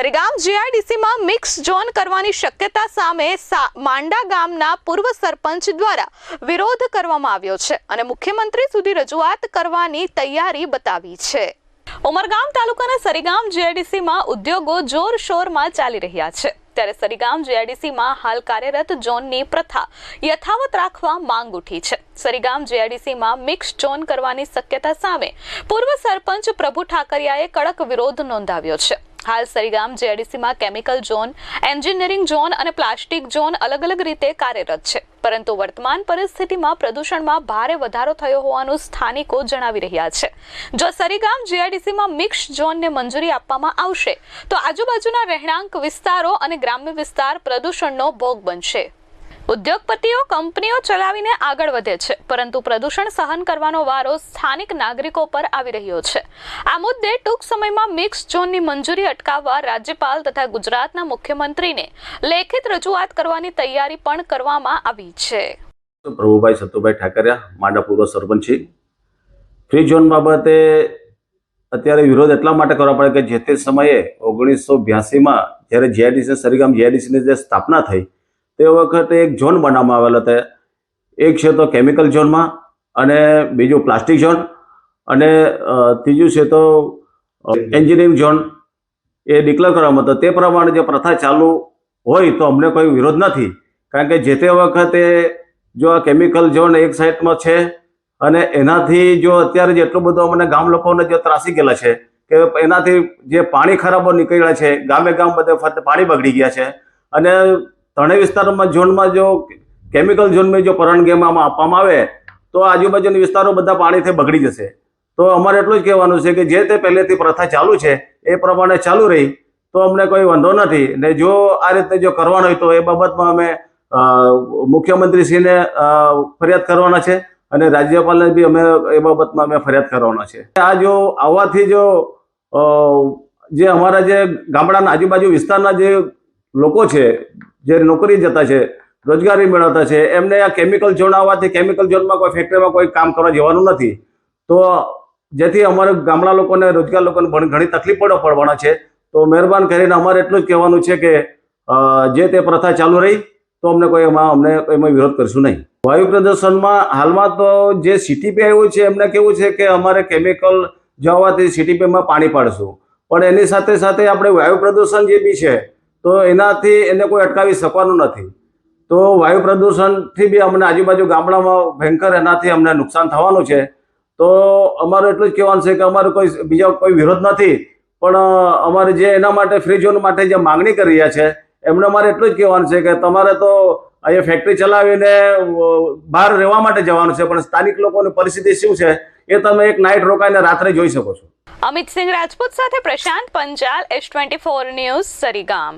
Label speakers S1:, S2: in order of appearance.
S1: Sarigam જીઆઈડીસીમાં mix zone કરવાની શક્યતા સામે માંડા ગામના પૂર્વ સરપંચ દ્વારા વિરોધ કરવામાં આવ્યો છે અને મુખ્યમંત્રી સુધી રજૂઆત કરવાની તૈયારી બતાવી છે। ઉમરગામ તાલુકાના સરીગામ જીઆઈડીસીમાં ઉદ્યોગો જોરશોરમાં ચાલી રહ્યા છે, ત્યારે સરીગામ જીઆઈડીસીમાં હાલ કાર્યરત ઝોનની પ્રથા યથાવત રાખવા માંગ ઉઠી છે। સરીગામ જીઆઈડીસીમાં મિક્સ ઝોન કરવાની શક્યતા સામે પૂર્વ સરપંચ પ્રભુ ઠાકરિયાએ કડક વિરોધ નોંધાવ્યો છે। હાલ સરીગામ જીઆઈડીસીમાં કેમિકલ ઝોન, એન્જિનિયરિંગ ઝોન અને પ્લાસ્ટિક ઝોન અલગ અલગ રીતે કાર્યરત છે, પરંતુ વર્તમાન પરિસ્થિતિમાં પ્રદૂષણમાં ભારે વધારો થયો હોવાનું સ્થાનિકો જણાવી રહ્યા છે। જો સરીગામ જીઆઈડીસીમાં મિક્સ ઝોનને મંજૂરી આપવામાં આવશે તો આજુબાજુના રહેણાંક વિસ્તારો અને ગ્રામ્ય વિસ્તાર પ્રદૂષણનો ભોગ બનશે। ઉદ્યોગપતિઓ કંપનીઓ ચલાવીને આગળ વધે છે, પરંતુ પ્રદૂષણ સહન કરવાનો વારો સ્થાનિક નાગરિકો પર આવી રહ્યો છે। આ મુદ્દે ટૂંક સમયમાં મિક્સ ઝોનની મંજૂરી અટકાવવા રાજ્યપાલ તથા ગુજરાતના મુખ્યમંત્રીને લેખિત રજૂઆત કરવાની તૈયારી પણ કરવામાં આવી છે।
S2: પ્રભુભાઈ સતુભાઈ ઠાકરિયા, માંડા પૂર્વ સરપંચ છે। ફ્રી ઝોન બાબતે અત્યારે વિરોધ એટલા માટે કરવા પડે કે જે તે સમયે 1982માં જ્યારે જીઆઈડીસી સરીગામ જીઆઈડીસીની જે સ્થાપના થઈ તે વખતે એક ઝોન બનાવવામાં આવેલો હતો। એક છે તો કેમિકલ ઝોનમાં, અને બીજું પ્લાસ્ટિક ઝોન, અને ત્રીજું છે તો એન્જિનિયરિંગ ઝોન એ ડિક્લેર કરવામાં હતો। તે પ્રમાણે જે પ્રથા ચાલુ હોય તો અમને કોઈ વિરોધ નથી, કારણ કે જે તે વખતે જો આ કેમિકલ ઝોન એક સાઈડમાં છે અને એનાથી જો અત્યારે જેટલું બધું અમને ગામ લોકોને જે ત્રાસી ગયેલા છે કે એનાથી જે પાણી ખરાબો નીકળ્યા છે, ગામે ગામ બધે ફરતે પાણી બગડી ગયા છે, અને ત્રણેય વિસ્તારોમાં ઝોનમાં જો કેમિકલ ઝોનમાં જો પરવાનગીમાં આપવામાં આવે તો આજુબાજુના વિસ્તારો બધા પાણીથી બગડી જશે। તો અમારે એટલું જ કહેવાનું છે કે જે તે પહેલેથી પ્રથા ચાલુ છે એ પ્રમાણે ચાલુ રહી તો અમને કોઈ વાંધો નથી, ને જો આ રીતે જો કરવાનું હોય તો એ બાબતમાં અમે મુખ્યમંત્રીશ્રીને ફરિયાદ કરવાના છે અને રાજ્યપાલને બી અમે એ બાબતમાં અમે ફરિયાદ કરવાના છે। આ જો આવવાથી જો જે અમારા જે ગામડાના આજુબાજુ વિસ્તારના જે લોકો છે, જે નોકરી જતા છે, રોજગારી મેળવતા છે, એમને આ કેમિકલ ઝોન આવવાથી કેમિકલ ઝોનમાં કોઈ ફેક્ટરીમાં કોઈ કામ કરવા જવાનું નથી, તો જેથી અમારે ગામડા લોકોને, રોજગાર લોકોને ઘણી તકલીફો પડવાના છે। તો મહેરબાન કરીને અમારે એટલું જ કહેવાનું છે કે જે તે પ્રથા ચાલુ રહી તો અમને એમાં વિરોધ કરશું નહીં। વાયુ પ્રદૂષણમાં હાલમાં તો જે સીટીપી આવ્યું છે એમને કેવું છે કે અમારે કેમિકલ જવાથી સીટીપીમાં પાણી પાડશું, પણ એની સાથે સાથે આપણે વાયુ પ્રદૂષણ જે બી છે તો એનાથી એને કોઈ અટકાવી શકવાનું નથી। તો વાયુ પ્રદૂષણથી બી અમને આજુબાજુ ગામડામાં ભયંકર એનાથી અમને નુકસાન થવાનું છે। તો અમારું એટલું જ કહેવાનું છે કે અમારું કોઈ બીજો કોઈ વિરોધ નથી, પણ અમારે જે એના માટે ફ્રી ઝોન માટે જે માગણી કરી રહ્યા છે એમને અમારે એટલું જ કહેવાનું છે કે તમારે તો અહીંયા ફેક્ટરી ચલાવીને બહાર રહેવા માટે જવાનું છે, પણ સ્થાનિક લોકોની પરિસ્થિતિ શું છે એ તમે એક નાઇટ રોકાઈને રાત્રે જોઈ શકો છો।
S1: અમિત સિંહ રાજપૂત સાથે પ્રશાંત પંચાલ, S24 ન્યૂઝ, સરીગામ।